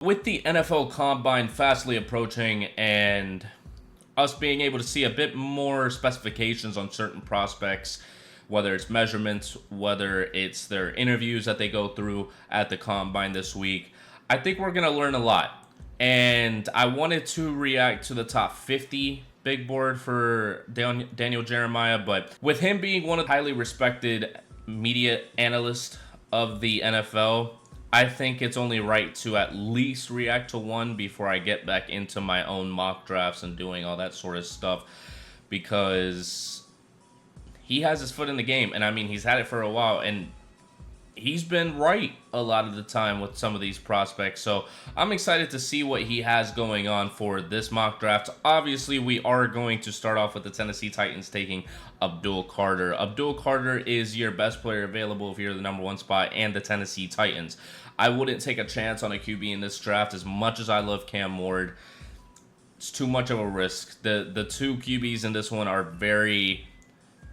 With the NFL Combine fastly approaching and us being able to see a bit more specifications on certain prospects, whether it's measurements, whether it's their interviews that they go through at the Combine this week, I think we're going to learn a lot. And I wanted to react to the top 50 big board for Daniel Jeremiah, but with him being one of the highly respected media analysts of the NFL, I think it's only right to at least react to one before I get back into my own mock drafts and doing all that sort of stuff, because he has his foot in the game, and I mean, he's had it for a while, and he's been right a lot of the time with some of these prospects. So I'm excited to see what he has going on for this mock draft. Obviously, we are going to start off with the Tennessee Titans taking Abdul Carter. Abdul Carter is your best player available if you're the number one spot and the Tennessee Titans. I wouldn't take a chance on a QB in this draft as much as I love Cam Ward. It's too much of a risk. The two QBs in this one are very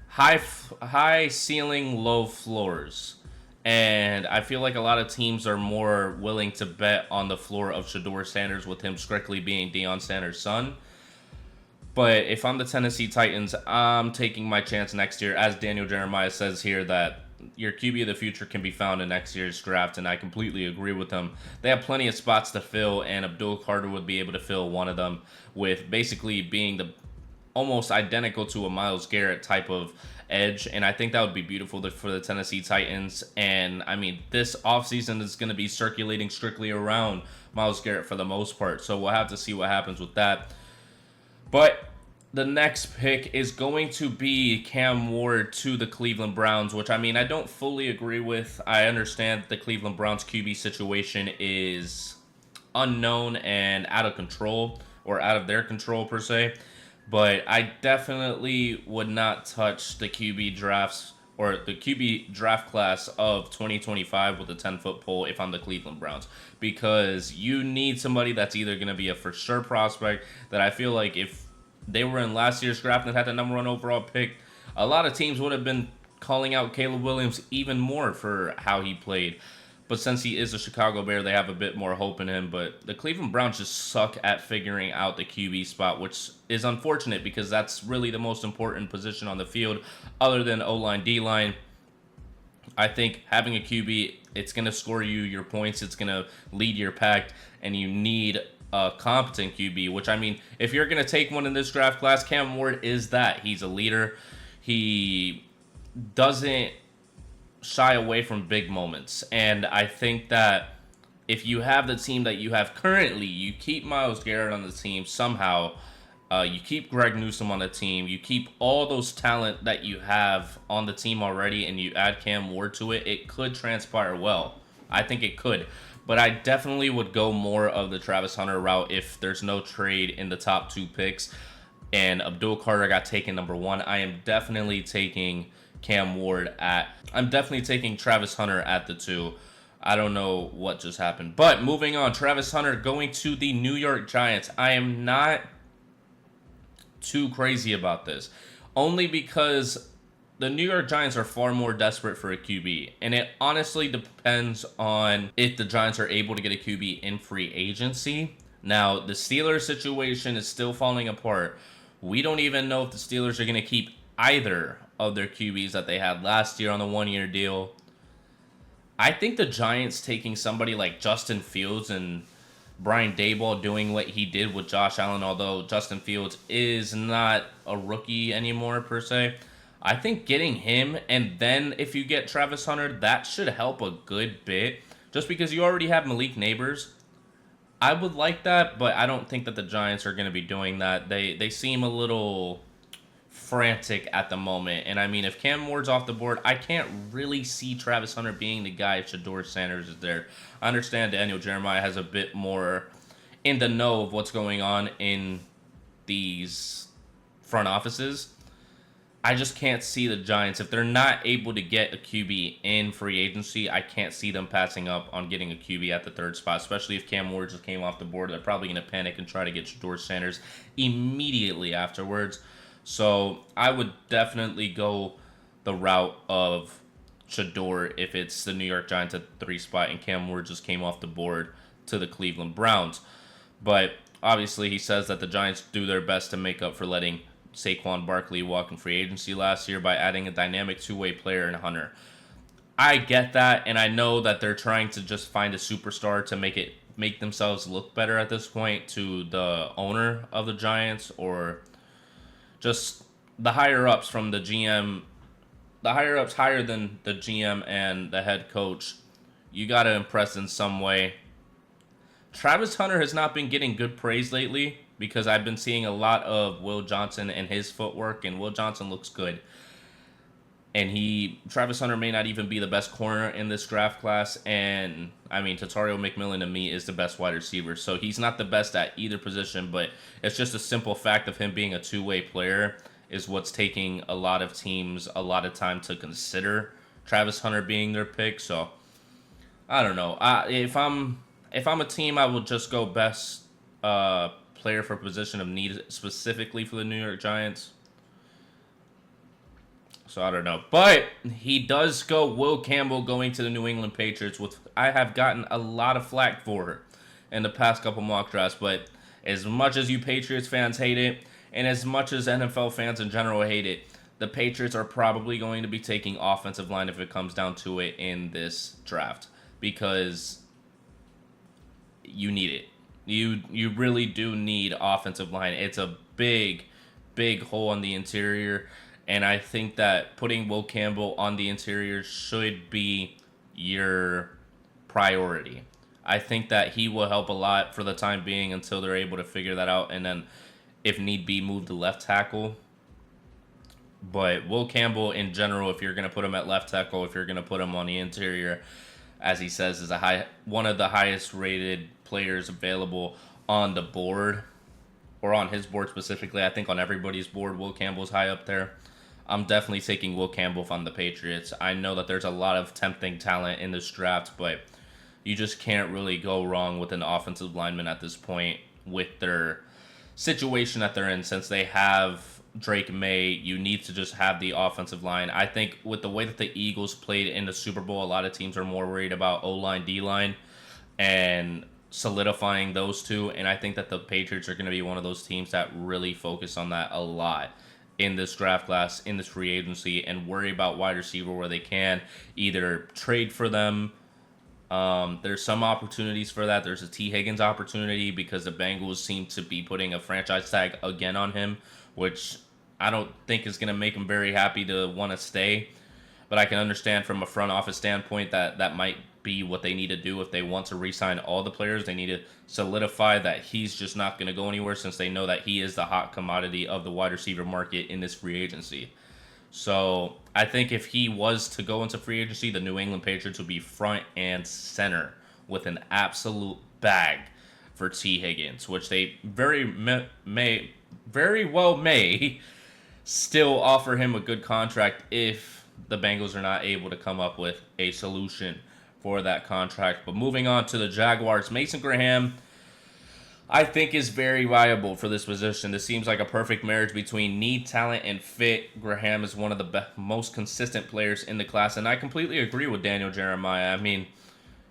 high ceiling, low floors. And I feel like a lot of teams are more willing to bet on the floor of Shedeur Sanders, with him strictly being Deion Sanders' son. But if I'm the Tennessee Titans, I'm taking my chance next year. As Daniel Jeremiah says here, that your QB of the future can be found in next year's draft, and I completely agree with him. They have plenty of spots to fill, and Abdul Carter would be able to fill one of them, with basically being the almost identical to a Myles Garrett type of edge, and I think that would be beautiful for the Tennessee Titans. And I mean, this offseason is going to be circulating strictly around Myles Garrett for the most part, so we'll have to see what happens with that. But the next pick is going to be Cam Ward to the Cleveland Browns, which, I mean, I don't fully agree with. I understand the Cleveland Browns QB situation is unknown and out of control, or out of their control per se. But I definitely would not touch the QB drafts or the QB draft class of 2025 with a 10-foot pole if I'm the Cleveland Browns, because you need somebody that's either going to be a for sure prospect that I feel like if they were in last year's draft and had the number one overall pick, a lot of teams would have been calling out Caleb Williams even more for how he played. But since he is a Chicago Bear, they have a bit more hope in him. But the Cleveland Browns just suck at figuring out the QB spot, which is unfortunate because that's really the most important position on the field other than O-line, D-line. I think having a QB, it's going to score you your points. It's going to lead your pack, and you need a competent QB, which, I mean, if you're going to take one in this draft class, Cam Ward is that. He's a leader. He doesn't shy away from big moments. And I think that if you have the team that you have currently, you keep Myles Garrett on the team somehow, you keep Greg Newsome on the team, you keep all those talent that you have on the team already, and you add Cam Ward to it, it could transpire well. I think it could. But I definitely would go more of the Travis Hunter route if there's no trade in the top two picks and Abdul Carter got taken number one. I am definitely taking I'm definitely taking Travis Hunter at the 2. I don't know what just happened. But moving on, Travis Hunter going to the New York Giants. I am not too crazy about this, only because the New York Giants are far more desperate for a QB. And it honestly depends on if the Giants are able to get a QB in free agency. Now, the Steelers situation is still falling apart. We don't even know if the Steelers are going to keep either of their QBs that they had last year on the one-year deal. I think the Giants taking somebody like Justin Fields and Brian Daboll doing what he did with Josh Allen, although Justin Fields is not a rookie anymore per se, I think getting him, and then if you get Travis Hunter, that should help a good bit. Just because you already have Malik Neighbors, I would like that, but I don't think that the Giants are going to be doing that. They seem a little frantic at the moment. And I mean, if Cam Ward's off the board, I can't really see Travis Hunter being the guy if Shedeur Sanders is there. I understand Daniel Jeremiah has a bit more in the know of what's going on in these front offices. I just can't see the Giants. If they're not able to get a QB in free agency, I can't see them passing up on getting a QB at the 3rd spot, especially if Cam Ward just came off the board. They're probably going to panic and try to get Shedeur Sanders immediately afterwards. So I would definitely go the route of Shedeur if it's the New York Giants at the 3 spot and Cam Ward just came off the board. to the Cleveland Browns. But obviously, he says that the Giants do their best to make up for letting Saquon Barkley walk in free agency last year by adding a dynamic two-way player in Hunter. I get that, and I know that they're trying to just find a superstar to make themselves look better at this point to the owner of the Giants, or just the higher ups from the GM, the higher ups higher than the GM and the head coach. You got to impress in some way. Travis Hunter has not been getting good praise lately because I've been seeing a lot of Will Johnson and his footwork, and Will Johnson looks good. And Travis Hunter may not even be the best corner in this draft class. And, I mean, Tatario McMillan to me is the best wide receiver. So he's not the best at either position, but it's just a simple fact of him being a two-way player is what's taking a lot of teams a lot of time to consider Travis Hunter being their pick. So, I don't know. If I'm a team, I will just go best player for position of need specifically for the New York Giants. So I don't know. But he does go Will Campbell going to the New England Patriots, which I have gotten a lot of flack for in the past couple mock drafts. But as much as you Patriots fans hate it, and as much as NFL fans in general hate it, the Patriots are probably going to be taking offensive line if it comes down to it in this draft. Because you need it. You really do need offensive line. It's a big hole in the interior. And I think that putting Will Campbell on the interior should be your priority. I think that he will help a lot for the time being until they're able to figure that out. And then, if need be, move to left tackle. But Will Campbell, in general, if you're going to put him at left tackle, if you're going to put him on the interior, as he says, is one of the highest rated players available on the board. Or on his board specifically. I think on everybody's board, Will Campbell's high up there. I'm definitely taking Will Campbell from the Patriots. I know that there's a lot of tempting talent in this draft, but you just can't really go wrong with an offensive lineman at this point with their situation that they're in. Since they have Drake May, you need to just have the offensive line. I think with the way that the Eagles played in the Super Bowl, a lot of teams are more worried about O-line, D-line, and solidifying those two. And I think that the Patriots are going to be one of those teams that really focus on that a lot in this draft class, in this free agency, and worry about wide receiver where they can either trade for them. There's some opportunities for that. There's a T. Higgins opportunity because the Bengals seem to be putting a franchise tag again on him, which I don't think is going to make him very happy to want to stay. But I can understand from a front office standpoint that might be what they need to do if they want to re-sign all the players. They need to solidify that he's just not going to go anywhere, since they know that he is the hot commodity of the wide receiver market in this free agency. So I think if he was to go into free agency, the New England Patriots would be front and center with an absolute bag for T. Higgins, which they very well may still offer him a good contract if the Bengals are not able to come up with a solution for that contract. But moving on to the Jaguars, Mason Graham, I think, is very viable for this position. This seems like a perfect marriage between need, talent, and fit. Graham is one of the most consistent players in the class, and I completely agree with Daniel Jeremiah. I mean,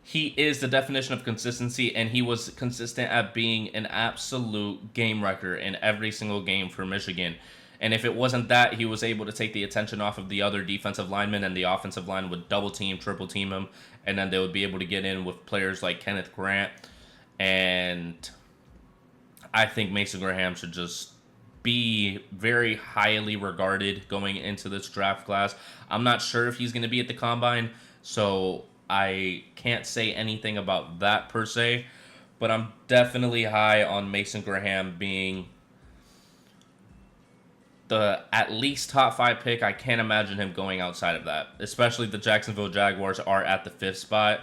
he is the definition of consistency, and he was consistent at being an absolute game wrecker in every single game for Michigan. And if it wasn't that, he was able to take the attention off of the other defensive linemen, and the offensive line would double team, triple team him, and then they would be able to get in with players like Kenneth Grant. And I think Mason Graham should just be very highly regarded going into this draft class. I'm not sure if he's going to be at the Combine, so I can't say anything about that per se, but I'm definitely high on Mason Graham being the at least top 5 pick. I can't imagine him going outside of that, especially the Jacksonville Jaguars are at the 5th spot.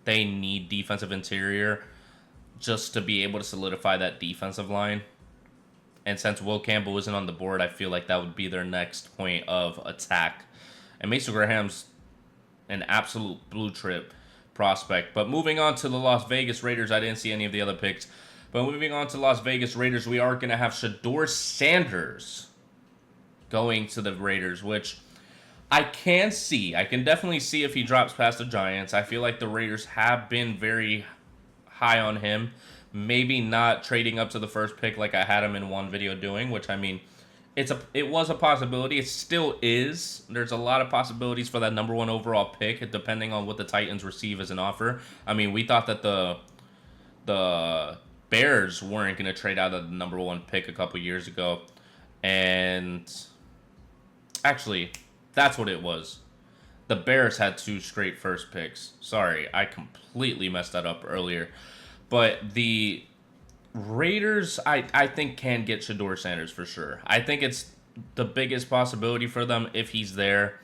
They need defensive interior just to be able to solidify that defensive line. And since Will Campbell isn't on the board, I feel like that would be their next point of attack. And Mason Graham's an absolute blue chip prospect. But moving on to the Las Vegas Raiders, I didn't see any of the other picks. But moving on to Las Vegas Raiders, we are going to have Shedeur Sanders going to the Raiders, which I can see. I can definitely see if he drops past the Giants. I feel like the Raiders have been very high on him. Maybe not trading up to the first pick like I had him in one video doing, which I mean, it was a possibility. It still is. There's a lot of possibilities for that number 1 overall pick, depending on what the Titans receive as an offer. I mean, we thought that the Bears weren't going to trade out of the number 1 pick a couple years ago, and actually, that's what it was. The Bears had 2 straight first picks. Sorry, I completely messed that up earlier. But the Raiders, I think, can get Shedeur Sanders for sure. I think it's the biggest possibility for them if he's there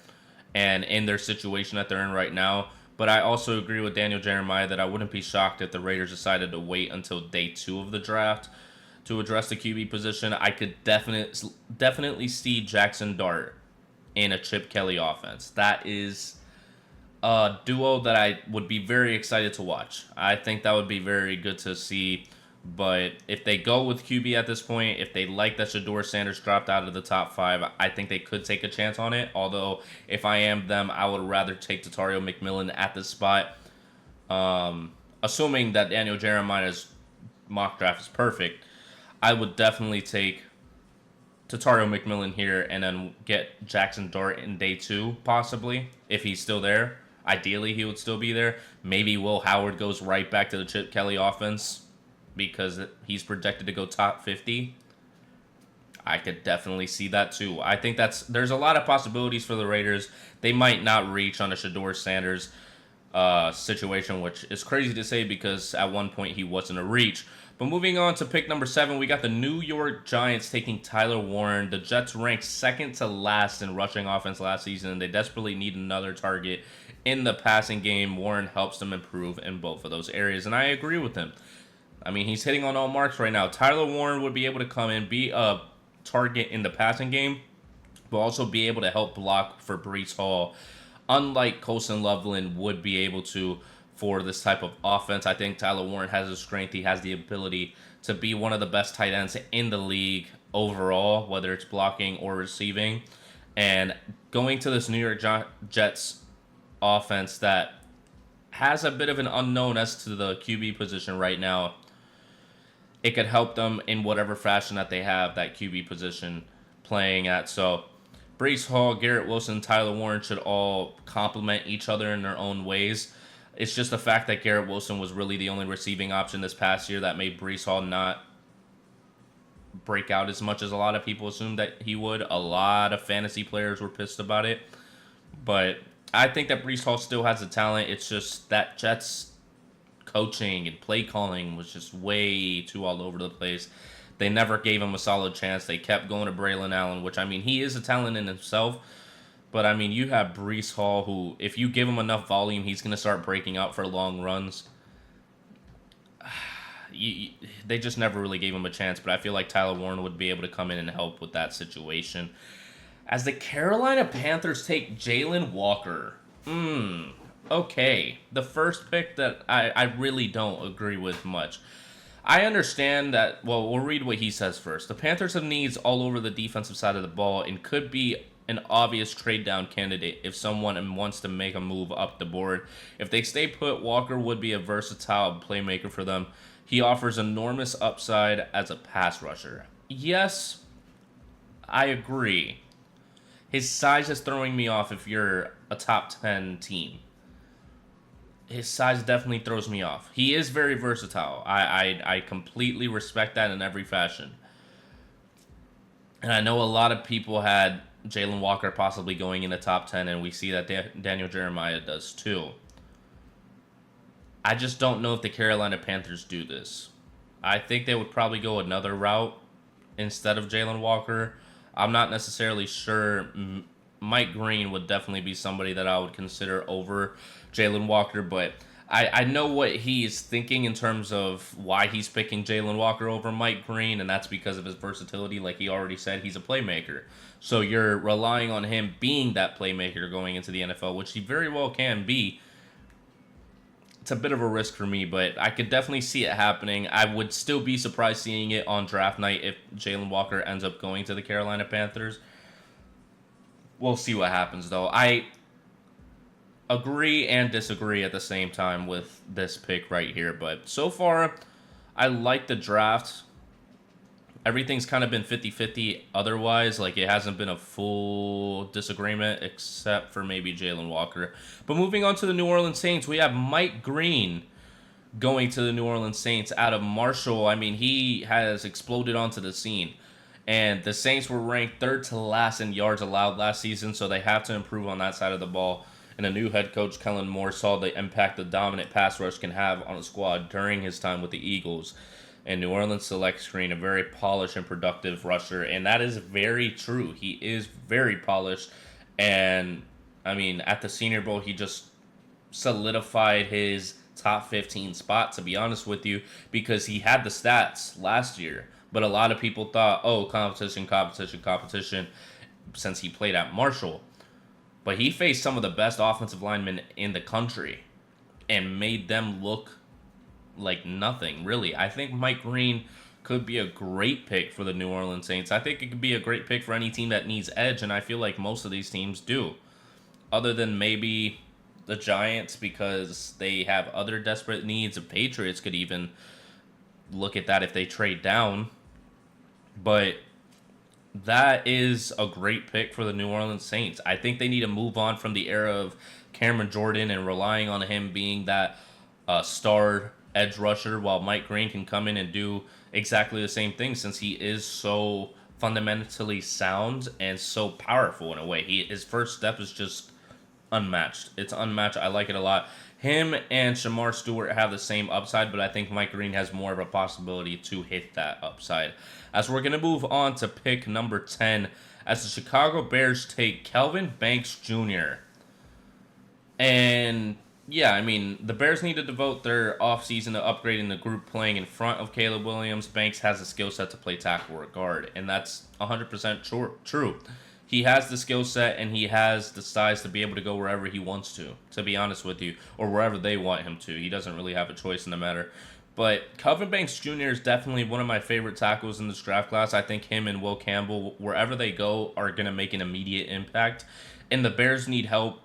and in their situation that they're in right now. But I also agree with Daniel Jeremiah that I wouldn't be shocked if the Raiders decided to wait until day 2 of the draft to address the QB position. I could definitely see Jackson Dart in a Chip Kelly offense. That is a duo that I would be very excited to watch. I think that would be very good to see. But if they go with QB at this point, if they like that Shedeur Sanders dropped out of the top 5, I think they could take a chance on it. Although, if I am them, I would rather take Tatario McMillan at this spot. Assuming that Daniel Jeremiah's mock draft is perfect, I would definitely take Tatario McMillan here and then get Jackson Dart in day 2, possibly, if he's still there. Ideally, he would still be there. Maybe Will Howard goes right back to the Chip Kelly offense because he's projected to go top 50. I could definitely see that too. I think there's a lot of possibilities for the Raiders. They might not reach on a Shedeur Sanders situation, which is crazy to say because at one point he wasn't a reach. But moving on to pick number 7, we got the New York Giants taking Tyler Warren. The Jets ranked second to last in rushing offense last season, and they desperately need another target in the passing game. Warren helps them improve in both of those areas, and I agree with him. I mean, he's hitting on all marks right now. Tyler Warren would be able to come in, be a target in the passing game, but also be able to help block for Breece Hall, unlike Colson Loveland would be able to for this type of offense. I think Tyler Warren has the strength. He has the ability to be one of the best tight ends in the league overall, whether it's blocking or receiving. And going to this New York Jets offense that has a bit of an unknown as to the QB position right now, it could help them in whatever fashion that they have that QB position playing at. So Breece Hall, Garrett Wilson, Tyler Warren should all complement each other in their own ways. It's just the fact that Garrett Wilson was really the only receiving option this past year that made Breece Hall not break out as much as a lot of people assumed that he would. A lot of fantasy players were pissed about it. But I think that Breece Hall still has the talent. It's just that Jets coaching and play calling was just way too all over the place. They never gave him a solid chance. They kept going to Braylon Allen, which, I mean, he is a talent in himself. But, I mean, you have Breece Hall, who, if you give him enough volume, he's going to start breaking out for long runs. They just never really gave him a chance, but I feel like Tyler Warren would be able to come in and help with that situation. As the Carolina Panthers take Jalen Walker. Okay. The first pick that I really don't agree with much. I understand that, well, we'll read what he says first. The Panthers have needs all over the defensive side of the ball and could be an obvious trade down candidate if someone wants to make a move up the board. If they stay put, Walker would be a versatile playmaker for them. He offers enormous upside as a pass rusher. Yes, I agree. His size is throwing me off if you're a top 10 team. His size definitely throws me off. He is very versatile. I completely respect that in every fashion. And I know a lot of people had Jalen Walker possibly going in the top 10, and we see that Daniel Jeremiah does too. I just don't know if the Carolina Panthers do this. I think they would probably go another route instead of Jalen Walker. I'm not necessarily sure. Mike Green would definitely be somebody that I would consider over Jalen Walker, but I know what he's thinking in terms of why he's picking Jalen Walker over Mike Green, and that's because of his versatility. Like he already said, he's a playmaker. So you're relying on him being that playmaker going into the NFL, which he very well can be. It's a bit of a risk for me, but I could definitely see it happening. I would still be surprised seeing it on draft night if Jalen Walker ends up going to the Carolina Panthers. We'll see what happens, though. agree and disagree at the same time with this pick right here. But so far, I like the draft. Everything's kind of been 50-50 otherwise. Like, it hasn't been a full disagreement except for maybe Jalen Walker. But moving on to the New Orleans Saints, we have Mike Green going to the New Orleans Saints out of Marshall. I mean, he has exploded onto the scene. And the Saints were ranked third to last in yards allowed last season, so they have to improve on that side of the ball. And a new head coach, Kellen Moore, saw the impact the dominant pass rush can have on a squad during his time with the Eagles. And New Orleans selects Green, a very polished and productive rusher. And that is very true. He is very polished. And, I mean, at the Senior Bowl, he just solidified his top 15 spot, to be honest with you, because he had the stats last year. But a lot of people thought, oh, competition, since he played at Marshall. But he faced some of the best offensive linemen in the country and made them look like nothing, really. I think Mike Green could be a great pick for the New Orleans Saints. I think it could be a great pick for any team that needs edge, and I feel like most of these teams do. Other than maybe the Giants, because they have other desperate needs. The Patriots could even look at that if they trade down. But that is a great pick for the New Orleans Saints. I think they need to move on from the era of Cameron Jordan and relying on him being that star edge rusher, while Mike Green can come in and do exactly the same thing, since he is so fundamentally sound and so powerful in a way. His first step is just unmatched. It's unmatched. I like it a lot. Him and Shamar Stewart have the same upside, but I think Mike Green has more of a possibility to hit that upside. As we're going to move on to pick number 10, as the Chicago Bears take Kelvin Banks Jr. And yeah, I mean, the Bears need to devote their offseason to upgrading the group playing in front of Caleb Williams. Banks has a skill set to play tackle or guard, and that's 100% true. He has the skill set, and he has the size to be able to go wherever he wants to be honest with you, or wherever they want him to. He doesn't really have a choice in the matter. But Kelvin Banks Jr. is definitely one of my favorite tackles in this draft class. I think him and Will Campbell, wherever they go, are going to make an immediate impact. And the Bears need help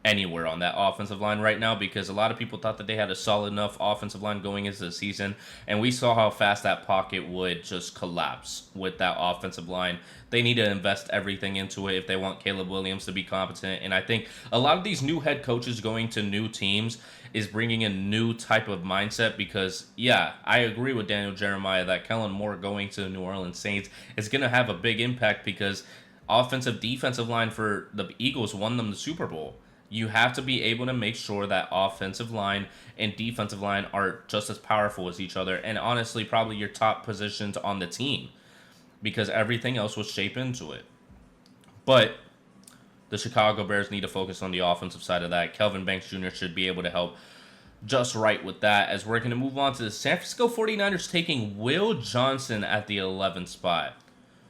anywhere on that offensive line right now, because a lot of people thought that they had a solid enough offensive line going into the season, and we saw how fast that pocket would just collapse with that offensive line. They need to invest everything into it if they want Caleb Williams to be competent, and I think a lot of these new head coaches going to new teams is bringing a new type of mindset, because yeah, I agree with Daniel Jeremiah that Kellen Moore going to the New Orleans Saints is going to have a big impact, because defensive line for the Eagles won them the Super Bowl. You have to be able to make sure that offensive line and defensive line are just as powerful as each other, and honestly probably your top positions on the team, because everything else will shape into it. But the Chicago Bears need to focus on the offensive side of that. Kelvin Banks Jr. should be able to help just right with that, as we're going to move on to the San Francisco 49ers taking Will Johnson at the 11th spot.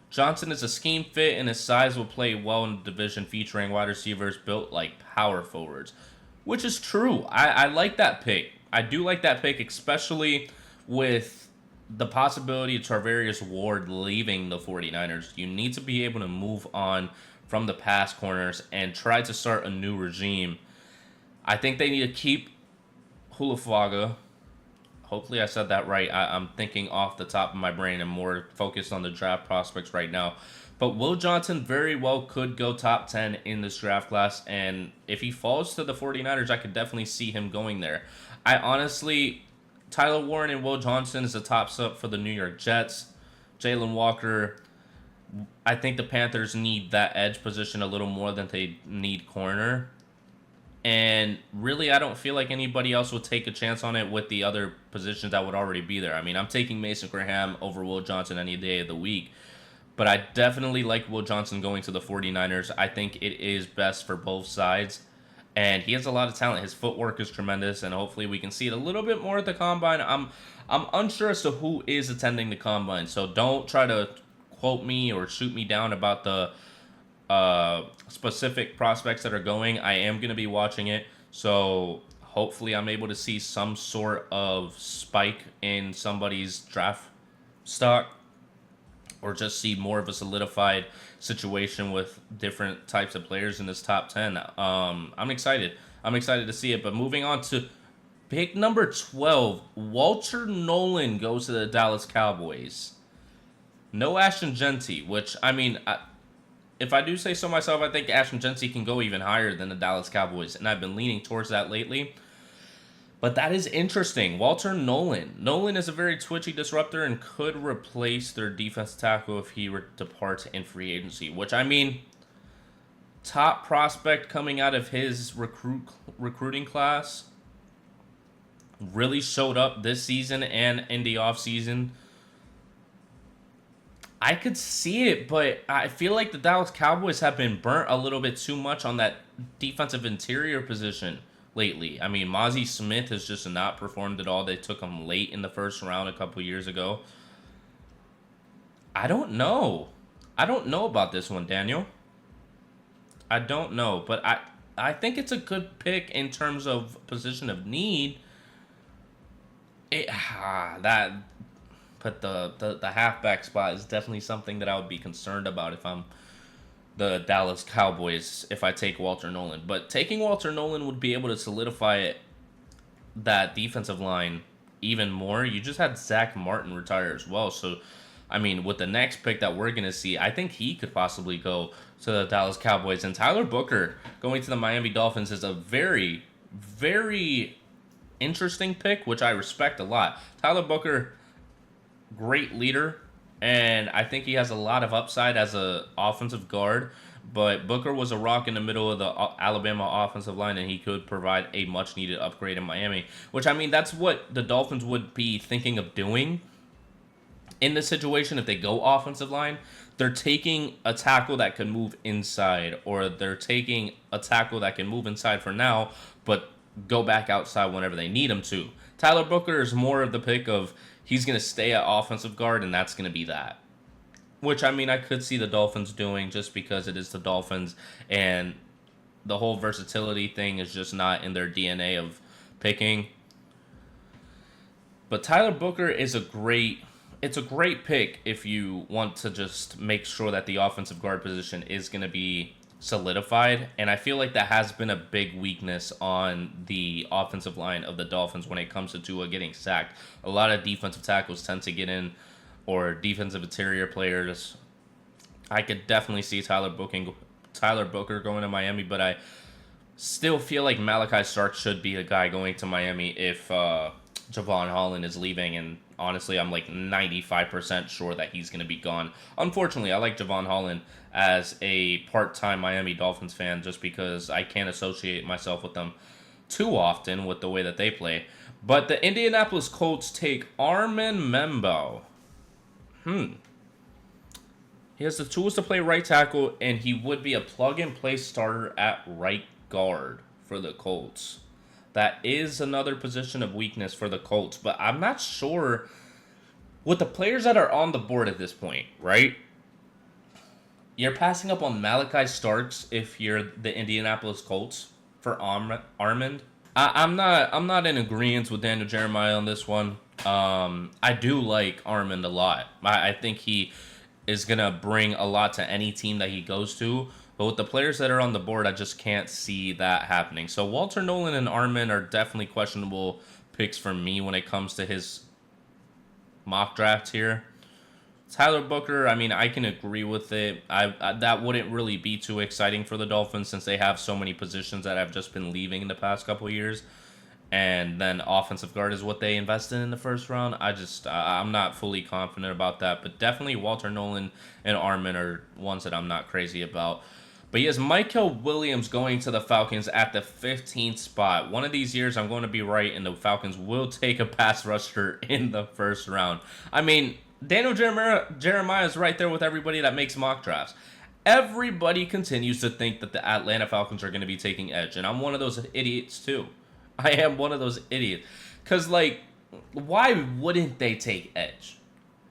Johnson is a scheme fit, and his size will play well in the division featuring wide receivers built like power forwards, which is true. I like that pick. I do like that pick, especially with the possibility of Tarvarius Ward leaving the 49ers. You need to be able to move on from the pass corners and try to start a new regime. I think they need to keep Hulafaga. Hopefully I said that right. I'm thinking off the top of my brain and more focused on the draft prospects right now. But Will Johnson very well could go top 10 in this draft class. And if he falls to the 49ers, I could definitely see him going there. Tyler Warren and Will Johnson is a top up for the New York Jets. Jalen Walker, I think the Panthers need that edge position a little more than they need corner. And really, I don't feel like anybody else would take a chance on it with the other positions that would already be there. I mean, I'm taking Mason Graham over Will Johnson any day of the week. But I definitely like Will Johnson going to the 49ers. I think it is best for both sides. And he has a lot of talent. His footwork is tremendous, and hopefully we can see it a little bit more at the Combine. I'm unsure as to who is attending the Combine, so don't try to quote me or shoot me down about the specific prospects that are going. I am going to be watching it, so hopefully I'm able to see some sort of spike in somebody's draft stock, or just see more of a solidified situation with different types of players in this top 10. I'm excited. I'm excited to see it. But moving on to pick number 12, Walter Nolan goes to the Dallas Cowboys. No Ashton Genty, which, I mean, if I do say so myself, I think Ashton Genty can go even higher than the Dallas Cowboys, and I've been leaning towards that lately. But that is interesting. Walter Nolan. Nolan is a very twitchy disruptor and could replace their defensive tackle if he departs in free agency. Which, I mean, top prospect coming out of his recruiting class. Really showed up this season and in the offseason. I could see it, but I feel like the Dallas Cowboys have been burnt a little bit too much on that defensive interior position lately. I mean, Mozzie Smith has just not performed at all. They took him late in the first round a couple years ago. I don't know. I don't know about this one, Daniel. I don't know, but I think it's a good pick in terms of position of need. But the halfback spot is definitely something that I would be concerned about if I'm the Dallas Cowboys, if I take Walter Nolan. But taking Walter Nolan would be able to solidify that defensive line even more. You just had Zach Martin retire as well. So, I mean, with the next pick that we're going to see, I think he could possibly go to the Dallas Cowboys. And Tyler Booker going to the Miami Dolphins is a very, very interesting pick, which I respect a lot. Tyler Booker, great leader, and I think he has a lot of upside as a offensive guard. But Booker was a rock in the middle of the Alabama offensive line, and he could provide a much-needed upgrade in Miami. Which, I mean, that's what the Dolphins would be thinking of doing in this situation if they go offensive line. They're taking a tackle that can move inside, or they're taking a tackle that can move inside for now, but go back outside whenever they need him to. Tyler Booker is more of the pick of he's going to stay at offensive guard, and that's going to be that. Which, I mean, I could see the Dolphins doing just because it is the Dolphins, and the whole versatility thing is just not in their DNA of picking. But Tyler Booker is a great pick if you want to just make sure that the offensive guard position is going to be solidified, and I feel like that has been a big weakness on the offensive line of the Dolphins when it comes to Tua getting sacked. A lot of defensive tackles tend to get in, or defensive interior players. I could definitely see Tyler Booker going to Miami, but I still feel like Malachi Starks should be a guy going to Miami if Javon Holland is leaving, and honestly, I'm like 95% sure that he's going to be gone. Unfortunately, I like Javon Holland as a part-time Miami Dolphins fan just because I can't associate myself with them too often with the way that they play. But the Indianapolis Colts take Armin Membo. He has the tools to play right tackle, and he would be a plug-and-play starter at right guard for the Colts. That is another position of weakness for the Colts, but I'm not sure with the players that are on the board at this point, right? You're passing up on Malachi Starks if you're the Indianapolis Colts for Armand. I'm not in agreement with Daniel Jeremiah on this one. I do like Armand a lot. I think he is gonna bring a lot to any team that he goes to. But with the players that are on the board, I just can't see that happening. So Walter Nolan and Armand are definitely questionable picks for me when it comes to his mock draft here. Tyler Booker, I mean, I can agree with it. That wouldn't really be too exciting for the Dolphins since they have so many positions that have just been leaving in the past couple of years. And then offensive guard is what they invested in the first round. I'm not fully confident about that. But definitely Walter Nolan and Armand are ones that I'm not crazy about. But he has Michael Williams going to the Falcons at the 15th spot. One of these years, I'm going to be right, and the Falcons will take a pass rusher in the first round. I mean, Daniel Jeremiah is right there with everybody that makes mock drafts. Everybody continues to think that the Atlanta Falcons are going to be taking edge, and I'm one of those idiots too. I am one of those idiots. Because, like, why wouldn't they take edge?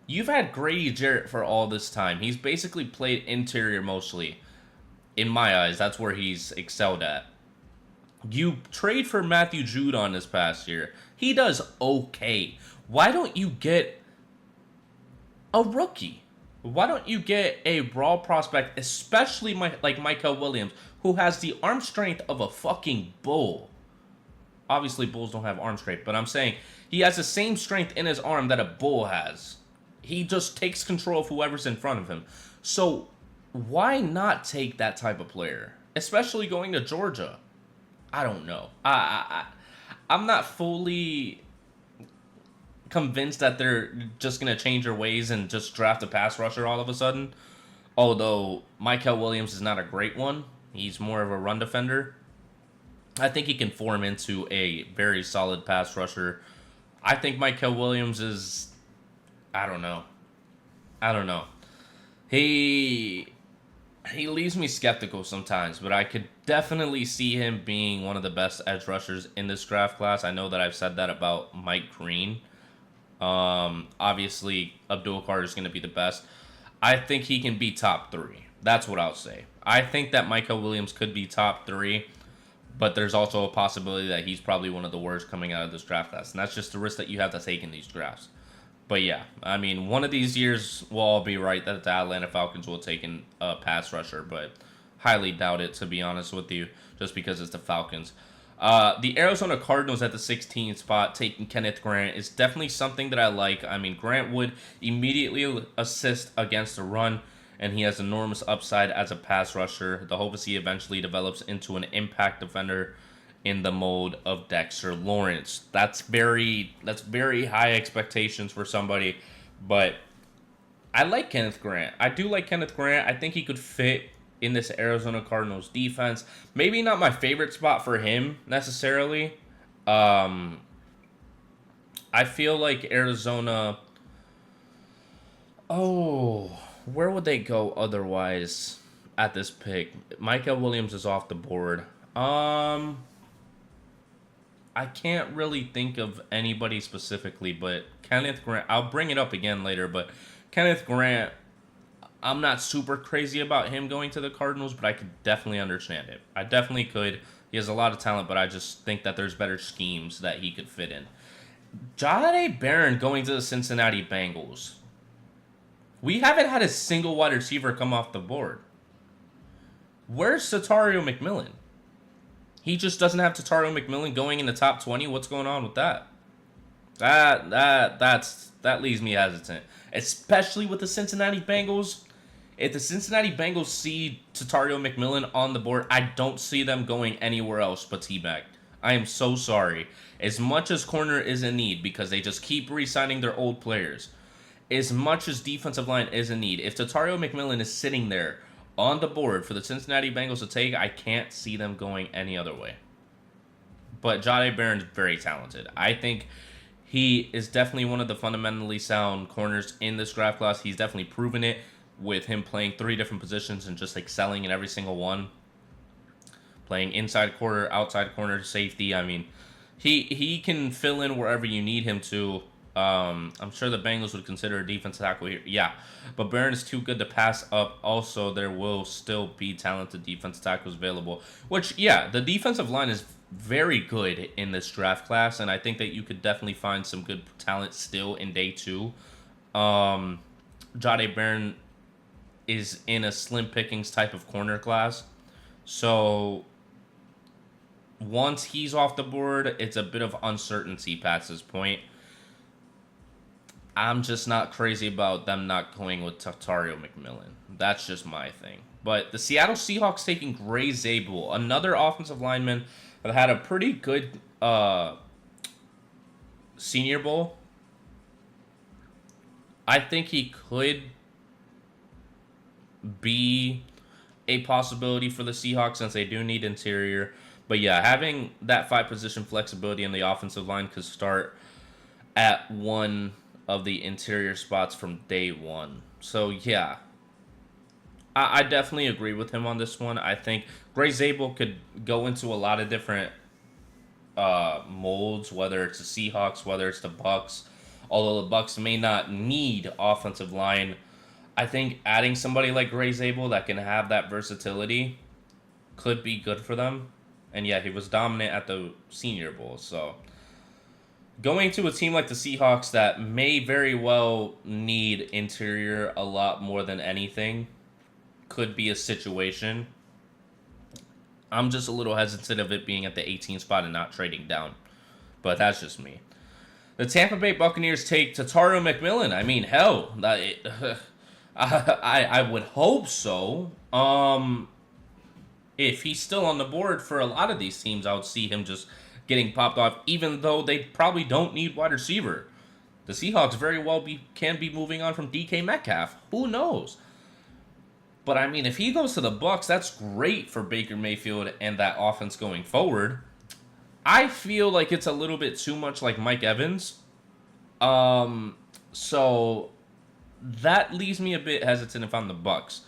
You've had Grady Jarrett for all this time. He's basically played interior mostly. In my eyes, that's where he's excelled at. You trade for Matthew Judon this past year. He does okay. Why don't you get a rookie? Why don't you get a raw prospect, especially like Michael Williams, who has the arm strength of a fucking bull? Obviously, bulls don't have arm strength, but I'm saying he has the same strength in his arm that a bull has. He just takes control of whoever's in front of him. So why not take that type of player, especially going to Georgia? I don't know. I'm not fully convinced that they're just gonna change their ways and just draft a pass rusher all of a sudden. Although Michael Williams is not a great one, he's more of a run defender. I think he can form into a very solid pass rusher. I think Michael Williams is. I don't know. I don't know. He he leaves me skeptical sometimes, but I could definitely see him being one of the best edge rushers in this draft class. I know that I've said that about Mike Green. Obviously, Abdul Carter is going to be the best. I think he can be top three. That's what I'll say. I think that Michael Williams could be top three, but there's also a possibility that he's probably one of the worst coming out of this draft class. And that's just the risk that you have to take in these drafts. But yeah, I mean, one of these years we'll all be right that the Atlanta Falcons will take in a pass rusher, but highly doubt it, to be honest with you, just because it's the Falcons. The Arizona Cardinals at the 16th spot taking Kenneth Grant is definitely something that I like. I mean, Grant would immediately assist against the run, and he has enormous upside as a pass rusher. The hope is he eventually develops into an impact defender in the mold of Dexter Lawrence. That's very high expectations for somebody, but I like Kenneth Grant. I do like Kenneth Grant. I think he could fit in this Arizona Cardinals defense. Maybe not my favorite spot for him necessarily. I feel like Arizona. Oh, where would they go otherwise at this pick? Michael Williams is off the board. I can't really think of anybody specifically, but Kenneth Grant. I'll bring it up again later, but Kenneth Grant. I'm not super crazy about him going to the Cardinals, but I could definitely understand it. I definitely could. He has a lot of talent, but I just think that there's better schemes that he could fit in. Jahdae Barron going to the Cincinnati Bengals. We haven't had a single wide receiver come off the board. Where's Satario McMillan? He just doesn't have Tatario McMillan going in the top 20. What's going on with that? That leaves me hesitant, especially with the Cincinnati Bengals. If the Cincinnati Bengals see Tatario McMillan on the board, I don't see them going anywhere else but T-Mac. I am so sorry. As much as corner is in need because they just keep re-signing their old players, as much as defensive line is in need, if Tatario McMillan is sitting there on the board for the Cincinnati Bengals to take, I can't see them going any other way. But Jahdae Barron's very talented. I think he is definitely one of the fundamentally sound corners in this draft class. He's definitely proven it with him playing 3 different positions and just excelling in every single one. Playing inside corner, outside corner, safety. I mean, he can fill in wherever you need him to. I'm sure the Bengals would consider a defensive tackle here. Yeah, but Barron is too good to pass up. Also, there will still be talented defensive tackles available. Which, yeah, the defensive line is very good in this draft class, and I think that you could definitely find some good talent still in day 2. Jahdae Barron is in a slim pickings type of corner class. So once he's off the board, it's a bit of uncertainty past this point. I'm just not crazy about them not going with Tatario McMillan. That's just my thing. But the Seattle Seahawks taking Gray Zabel, another offensive lineman that had a pretty good Senior Bowl. I think he could be a possibility for the Seahawks since they do need interior. But yeah, having that 5-position flexibility in the offensive line could start at one of the interior spots from day 1. So yeah, I definitely agree with him on this one. I think Gray Zabel could go into a lot of different molds, whether it's the Seahawks, whether it's the Bucks. Although the Bucks may not need offensive line, I think adding somebody like Gray Zabel that can have that versatility could be good for them. And yeah, he was dominant at the Senior Bowl, so Going to a team like the Seahawks that may very well need interior a lot more than anything could be a situation. I'm just a little hesitant of it being at the 18 spot and not trading down. But that's just me. The Tampa Bay Buccaneers take Tatario McMillan. I mean, hell, I would hope so. If he's still on the board for a lot of these teams, I would see him just getting popped off, even though they probably don't need wide receiver. The Seahawks very well can be moving on from DK Metcalf. Who knows? But I mean, if he goes to the Bucs, that's great for Baker Mayfield and that offense going forward. I feel like it's a little bit too much like Mike Evans. So that leaves me a bit hesitant if I'm the Bucs.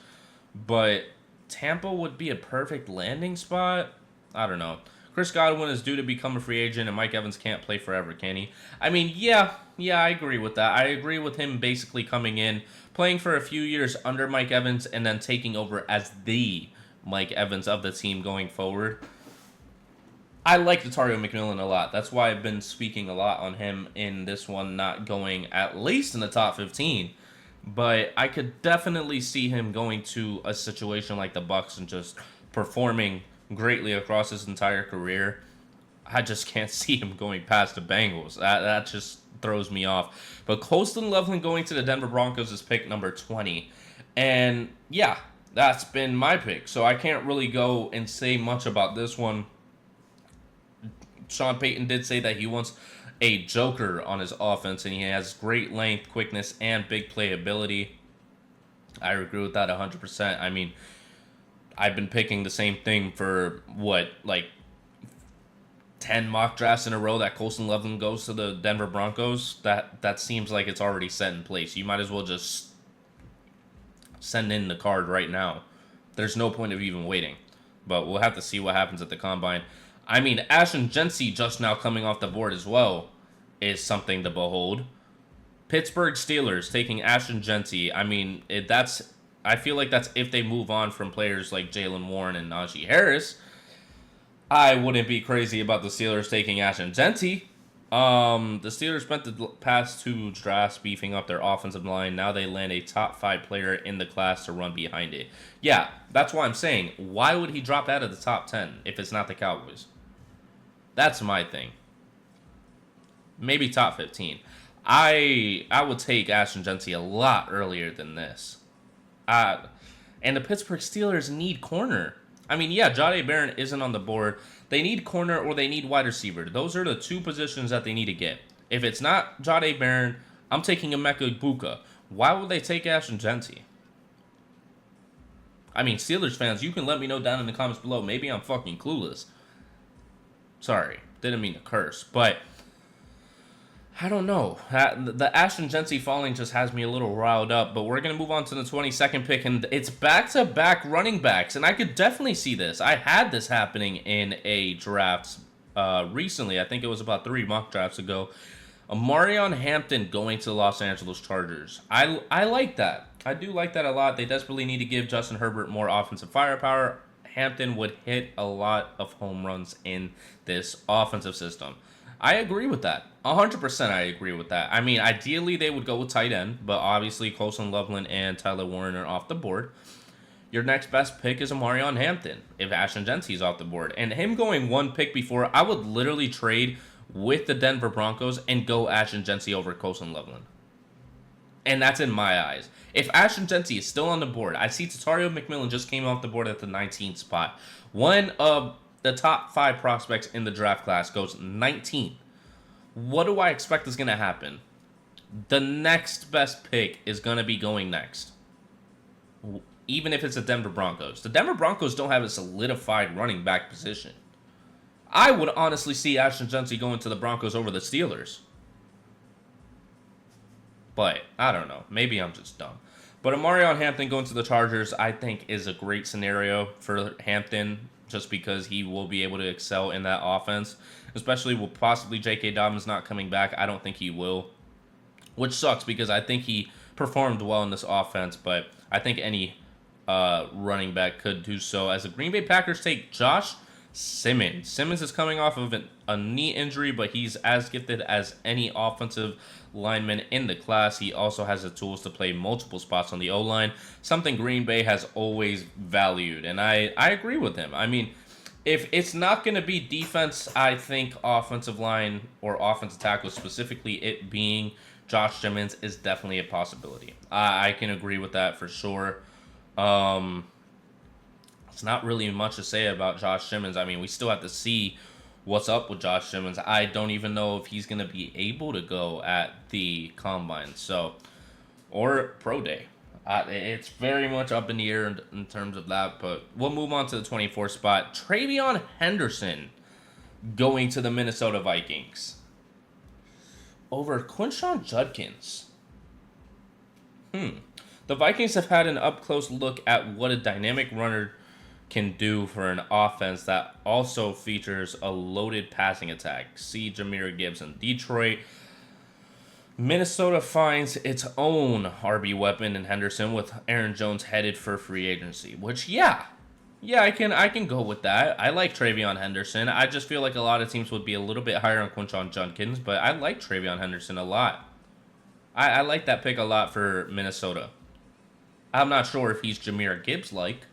But Tampa would be a perfect landing spot. I don't know. Chris Godwin is due to become a free agent, and Mike Evans can't play forever, can he? I mean, yeah, I agree with that. I agree with him basically coming in, playing for a few years under Mike Evans, and then taking over as the Mike Evans of the team going forward. I like Tatario McMillan a lot. That's why I've been speaking a lot on him in this one, not going at least in the top 15. But I could definitely see him going to a situation like the Bucs and just performing greatly across his entire career. I just can't see him going past the Bengals. That just throws me off. But Colston Loveland going to the Denver Broncos is pick number 20. And yeah, that's been my pick. So I can't really go and say much about this one. Sean Payton did say that he wants a joker on his offense, and he has great length, quickness, and big playability. I agree with that 100%. I mean, I've been picking the same thing for, 10 mock drafts in a row that Colston Loveland goes to the Denver Broncos. That seems like it's already set in place. You might as well just send in the card right now. There's no point of even waiting. But we'll have to see what happens at the Combine. I mean, Ashton Jency just now coming off the board as well is something to behold. Pittsburgh Steelers taking Ashton Jency. I mean, I feel like that's if they move on from players like Jaylen Warren and Najee Harris. I wouldn't be crazy about the Steelers taking Ashton Jency. The Steelers spent the past 2 drafts beefing up their offensive line. Now they land a top 5 player in the class to run behind it. Yeah, that's why I'm saying, why would he drop out of the top 10 if it's not the Cowboys? That's my thing. Maybe top 15. I would take Ashton Jency a lot earlier than this. And the Pittsburgh Steelers need corner. I mean, yeah, Jahdae Barron isn't on the board. They need corner or they need wide receiver. Those are the 2 positions that they need to get. If it's not Jahdae Barron, I'm taking Emeka Egbuka. Why would they take Ashton Jency? I mean, Steelers fans, you can let me know down in the comments below. Maybe I'm fucking clueless. Sorry, didn't mean to curse, but I don't know. The Ashton Jency falling just has me a little riled up, but we're going to move on to the 22nd pick, and it's back-to-back running backs, and I could definitely see this. I had this happening in a draft recently. I think it was about 3 mock drafts ago. Amarion Hampton going to the Los Angeles Chargers. I like that. I do like that a lot. They desperately need to give Justin Herbert more offensive firepower. Hampton would hit a lot of home runs in this offensive system. I agree with that. 100% I agree with that. I mean, ideally they would go with tight end, but obviously Colston Loveland and Tyler Warren are off the board. Your next best pick is Amarion Hampton if Ashton Jency's off the board. And him going 1 pick before, I would literally trade with the Denver Broncos and go Ashton Jency over Colston Loveland. And that's in my eyes. If Ashton Jency is still on the board, I see Tatario McMillan just came off the board at the 19th spot. One of the top 5 prospects in the draft class goes 19th. What do I expect is going to happen? The next best pick is going to be going next. Even if it's the Denver Broncos. The Denver Broncos don't have a solidified running back position. I would honestly see Ashton Jency going to the Broncos over the Steelers. But, I don't know. Maybe I'm just dumb. But Amarion Hampton going to the Chargers, I think, is a great scenario for Hampton, just because he will be able to excel in that offense. Especially with possibly J.K. Dobbins not coming back. I don't think he will. Which sucks, because I think he performed well in this offense, but I think any running back could do so. As the Green Bay Packers take Josh Simmons. Simmons is coming off of a knee injury, but he's as gifted as any offensive lineman in the class. He also has the tools to play multiple spots on the O-line, something Green Bay has always valued, and I agree with him. I mean, if it's not going to be defense, I think offensive line or offensive tackle, specifically it being Josh Simmons, is definitely a possibility. I can agree with that for sure. It's not really much to say about Josh Simmons. I mean, we still have to see what's up with Josh Simmons. I don't even know if he's going to be able to go at the combine, or pro day. It's very much up in the air in terms of that, but we'll move on to the 24th spot. Travion Henderson going to the Minnesota Vikings over Quinshon Judkins. The Vikings have had an up-close look at what a dynamic runner can do for an offense that also features a loaded passing attack. See Jahmyr Gibbs in Detroit. Minnesota finds its own RB weapon in Henderson with Aaron Jones headed for free agency. Which, yeah, I can go with that. I like Travion Henderson. I just feel like a lot of teams would be a little bit higher on Quinshon Judkins, but I like Travion Henderson a lot. I like that pick a lot for Minnesota. I'm not sure if he's Jahmyr Gibbs-like,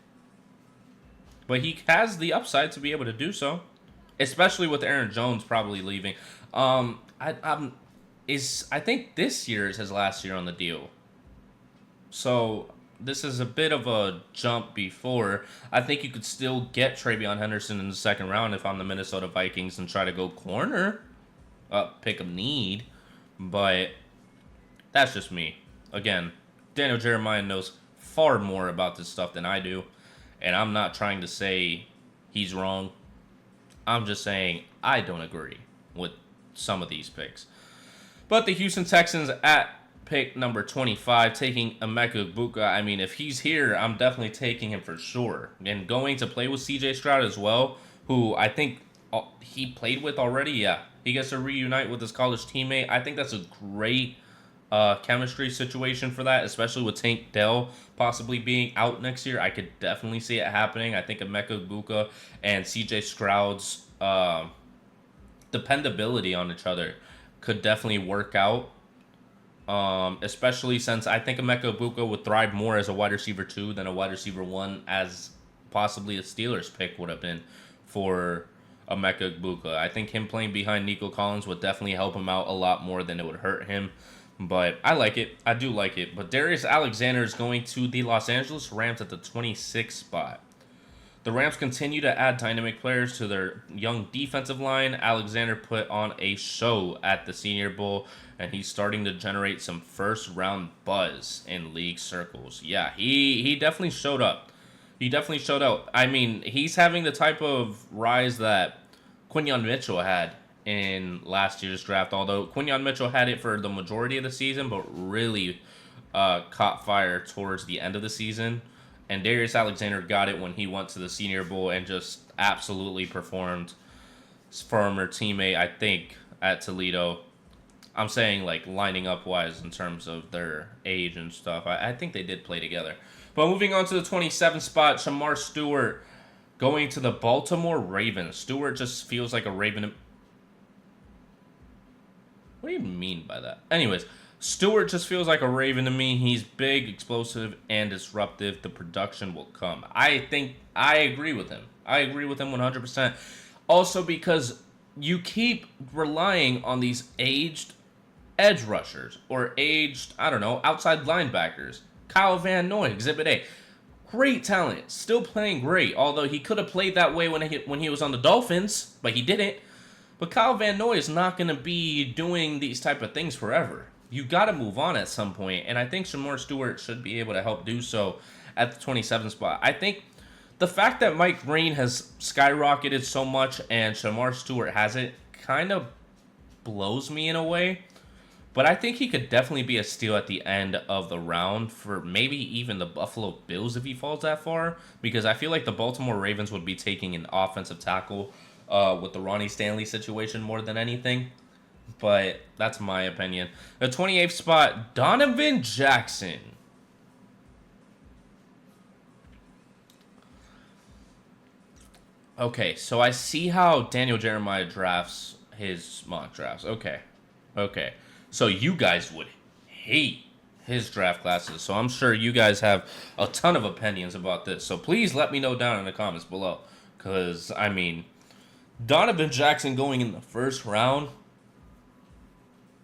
but he has the upside to be able to do so, especially with Aaron Jones probably leaving. I think this year is his last year on the deal. So this is a bit of a jump before. I think you could still get Travion Henderson in the second round if I'm the Minnesota Vikings and try to go corner, pick of need. But that's just me. Again, Daniel Jeremiah knows far more about this stuff than I do. And I'm not trying to say he's wrong. I'm just saying I don't agree with some of these picks. But the Houston Texans at pick number 25, taking Emeka Egbuka. I mean, if he's here, I'm definitely taking him for sure. And going to play with CJ Stroud as well, who I think he played with already. Yeah, he gets to reunite with his college teammate. I think that's a great chemistry situation for that, especially with Tank Dell possibly being out next year. I could definitely see it happening. I think Emeka Egbuka and CJ Stroud's dependability on each other could definitely work out, especially since I think Emeka Egbuka would thrive more as a wide receiver 2 than a wide receiver 1, as possibly a Steelers pick would have been for Emeka Egbuka. I think him playing behind Nico Collins would definitely help him out a lot more than it would hurt him. But I like it. I do like it. But Darius Alexander is going to the Los Angeles Rams at the 26th spot. The Rams continue to add dynamic players to their young defensive line. Alexander put on a show at the Senior Bowl, and he's starting to generate some first-round buzz in league circles. Yeah, he definitely showed up. He definitely showed up. I mean, he's having the type of rise that Quinyon Mitchell had in last year's draft, although Quinyon Mitchell had it for the majority of the season, but really caught fire towards the end of the season. And Darius Alexander got it when he went to the Senior Bowl and just absolutely performed. His former teammate, I think, at Toledo. I'm saying, like, lining up wise in terms of their age and stuff. I think they did play together. But moving on to the 27th spot, Shamar Stewart going to the Baltimore Ravens. Stewart just feels like a Raven. What do you mean by that? Anyways, Stewart just feels like a Raven to me. He's big, explosive, and disruptive. The production will come. I think I agree with him. I agree with him 100%. Also because you keep relying on these aged edge rushers or aged, outside linebackers. Kyle Van Noy, Exhibit A. Great talent. Still playing great. Although he could have played that way when he was on the Dolphins, but he didn't. But Kyle Van Noy is not going to be doing these type of things forever. You got to move on at some point, and I think Shamar Stewart should be able to help do so at the 27th spot. I think the fact that Mike Green has skyrocketed so much and Shamar Stewart hasn't kind of blows me in a way. But I think he could definitely be a steal at the end of the round for maybe even the Buffalo Bills if he falls that far, because I feel like the Baltimore Ravens would be taking an offensive tackle with the Ronnie Stanley situation more than anything. But that's my opinion. The 28th spot, Donovan Jackson. Okay, so I see how Daniel Jeremiah drafts his mock drafts. Okay. Okay. So you guys would hate his draft classes. So I'm sure you guys have a ton of opinions about this. So please let me know down in the comments below. Because, I mean, Donovan Jackson going in the first round,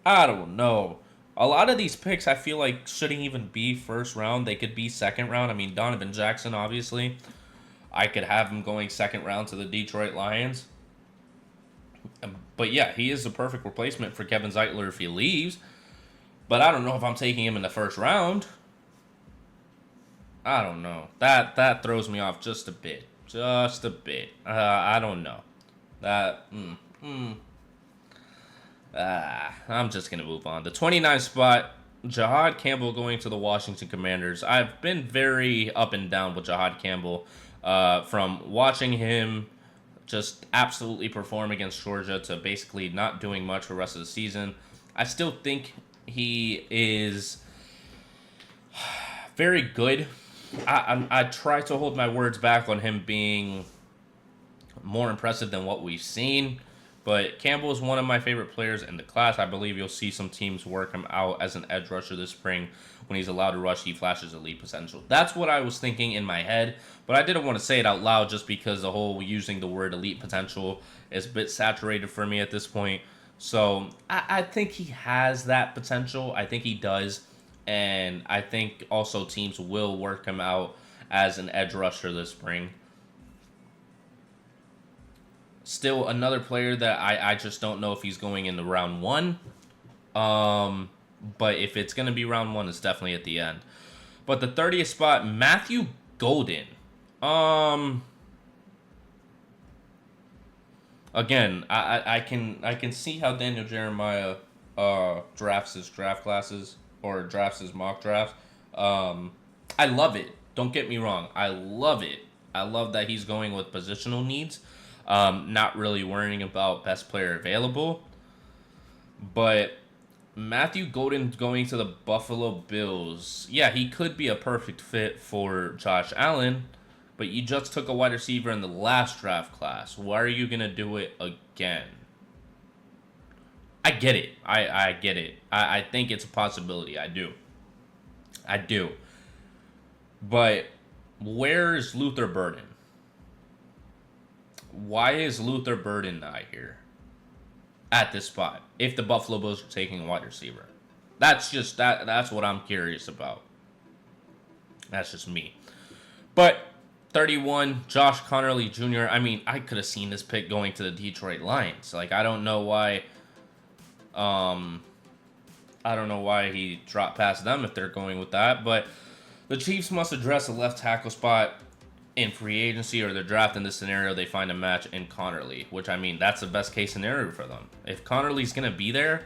I don't know. A lot of these picks I feel like shouldn't even be first round. They could be second round. I mean, Donovan Jackson, obviously. I could have him going second round to the Detroit Lions. But yeah, he is the perfect replacement for Kevin Zeitler if he leaves. But I don't know if I'm taking him in the first round. I don't know. That throws me off just a bit. Just a bit. I don't know. That. I'm just going to move on. The 29th spot, Jahad Campbell going to the Washington Commanders. I've been very up and down with Jahad Campbell. From watching him just absolutely perform against Georgia to basically not doing much for the rest of the season. I still think he is very good. I try to hold my words back on him being more impressive than what we've seen. But Campbell is one of my favorite players in the class. I believe you'll see some teams work him out as an edge rusher this spring. When he's allowed to rush, he flashes elite potential. That's what I was thinking in my head, but I didn't want to say it out loud just because the whole using the word elite potential is a bit saturated for me at this point. So I think he has that potential. I think he does. And I think also teams will work him out as an edge rusher this spring. Still another player that I just don't know if he's going in the round one. But if it's going to be round one, it's definitely at the end. But the 30th spot, Matthew Golden. Again, I can see how Daniel Jeremiah drafts his draft classes or drafts his mock drafts. I love it. Don't get me wrong. I love it. I love that he's going with positional needs. Not really worrying about best player available. But Matthew Golden going to the Buffalo Bills. Yeah, he could be a perfect fit for Josh Allen, but you just took a wide receiver in the last draft class. Why are you going to do it again? I get it. I get it. I think it's a possibility. I do. But where's Luther Burden? Why is Luther Burden not here at this spot if the Buffalo Bills are taking a wide receiver? That's what I'm curious about. That's just me. But 31, Josh Connerly Jr. I mean, I could have seen this pick going to the Detroit Lions. Like, I don't know why he dropped past them if they're going with that, but the Chiefs must address the left tackle spot in free agency, or they're drafting this scenario, they find a match in Connerly, which, I mean, that's the best case scenario for them. If Connerly's going to be there,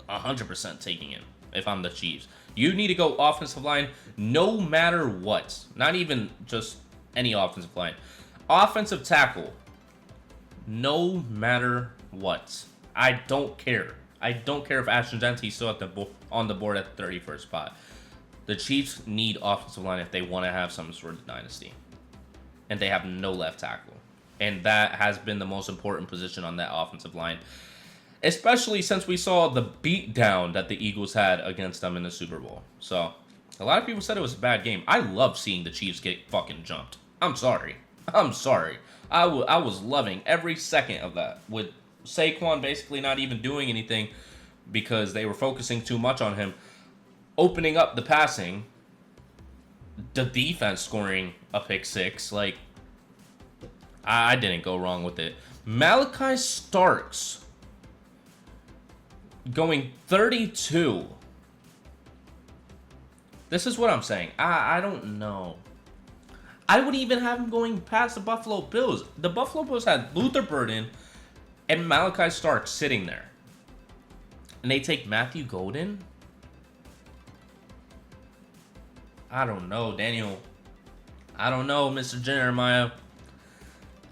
100% taking him if I'm the Chiefs. You need to go offensive line no matter what. Not even just any offensive line. Offensive tackle, no matter what. I don't care. I don't care if Ashton Genty's still on the board at the 31st spot. The Chiefs need offensive line if they want to have some sort of dynasty. And they have no left tackle. And that has been the most important position on that offensive line. Especially since we saw the beatdown that the Eagles had against them in the Super Bowl. So, a lot of people said it was a bad game. I love seeing the Chiefs get fucking jumped. I'm sorry. I was loving every second of that. With Saquon basically not even doing anything because they were focusing too much on him. Opening up the passing, the defense scoring a pick six. Like, I didn't go wrong with it. Malachi Starks going 32. This is what I'm saying. I don't know. I would even have him going past the Buffalo Bills. The Buffalo Bills had Luther Burden and Malachi Starks sitting there. And they take Matthew Golden? I don't know, Daniel. I don't know, Mr. Jeremiah.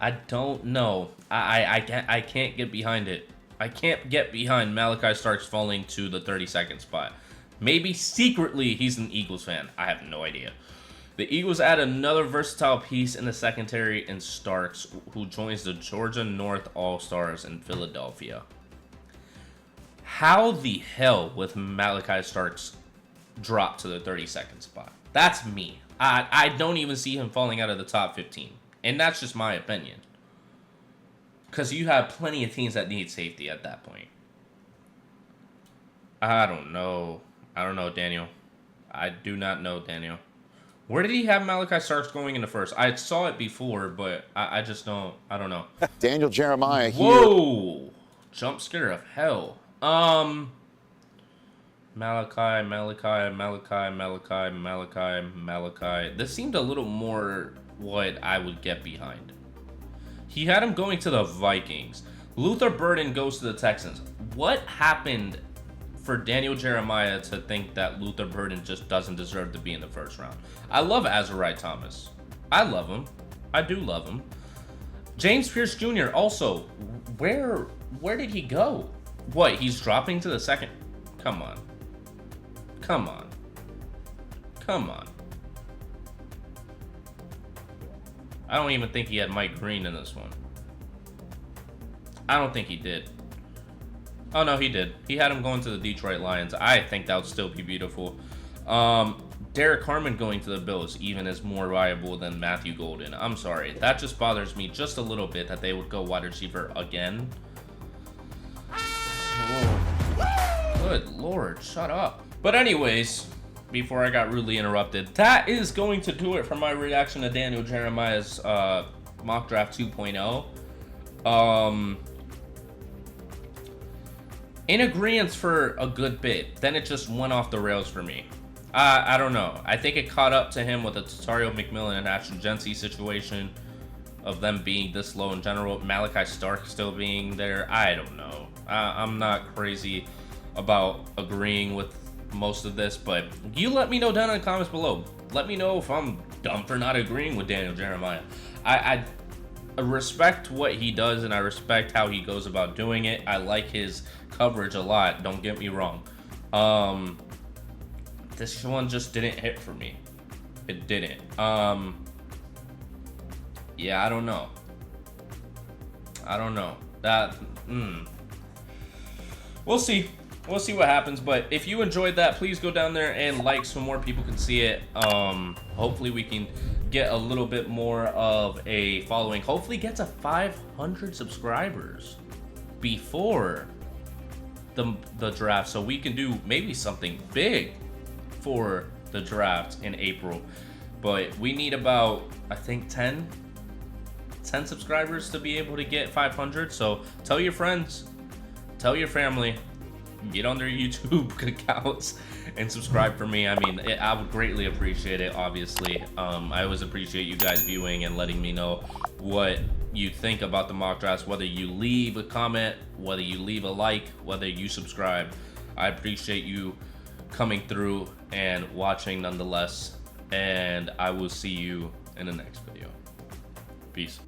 I don't know. I can't get behind it. I can't get behind Malachi Starks falling to the 32nd spot. Maybe secretly he's an Eagles fan. I have no idea. The Eagles add another versatile piece in the secondary in Starks, who joins the Georgia North All-Stars in Philadelphia. How the hell with Malachi Starks drop to the 32nd spot? That's me. I don't even see him falling out of the top 15. And that's just my opinion. Because you have plenty of teams that need safety at that point. I don't know. Daniel. I do not know, Daniel. Where did he have Malachi Starks going in the first? I saw it before, but I just don't. I don't know. Daniel Jeramiah here. Whoa! Jump scare of hell. Malachi. This seemed a little more what I would get behind. He had him going to the Vikings. Luther Burden goes to the Texans. What happened for Daniel Jeramiah to think that Luther Burden just doesn't deserve to be in the first round? I love Azariah Thomas. I love him. I do love him. James Pierce Jr. also. Where did he go? What, he's dropping to the second? Come on. I don't even think he had Mike Green in this one. I don't think he did. Oh, no, he did. He had him going to the Detroit Lions. I think that would still be beautiful. Derek Harmon going to the Bills even is more viable than Matthew Golden. I'm sorry. That just bothers me just a little bit that they would go wide receiver again. Oh, good Lord, shut up. But anyways, before I got rudely interrupted, that is going to do it for my reaction to Daniel Jeremiah's mock draft 2.0. In agreement for a good bit, then it just went off the rails for me. I don't know. I think it caught up to him with the Tatario McMillan and Ashton Jency situation of them being this low in general. Malachi Stark still being there. I don't know. I'm not crazy about agreeing with most of this, but you let me know down in the comments below. Let me know if I'm dumb for not agreeing with Daniel Jeremiah. I respect what he does, and I respect how he goes about doing it. I like his coverage a lot, don't get me wrong. This one just didn't hit for me. It didn't. Yeah, I don't know. We'll see. We'll see what happens, but if you enjoyed that, please go down there and like so more people can see it. Hopefully we can get a little bit more of a following. Hopefully get to 500 subscribers before the draft, so we can do maybe something big for the draft in April. But we need about, I think, 10 subscribers to be able to get 500. So tell your friends, tell your family, get on their YouTube accounts and subscribe for me. I mean, I would greatly appreciate it, obviously. I always appreciate you guys viewing and letting me know what you think about the mock drafts, whether you leave a comment, whether you leave a like, whether you subscribe. I appreciate you coming through and watching nonetheless, and I will see you in the next video. Peace.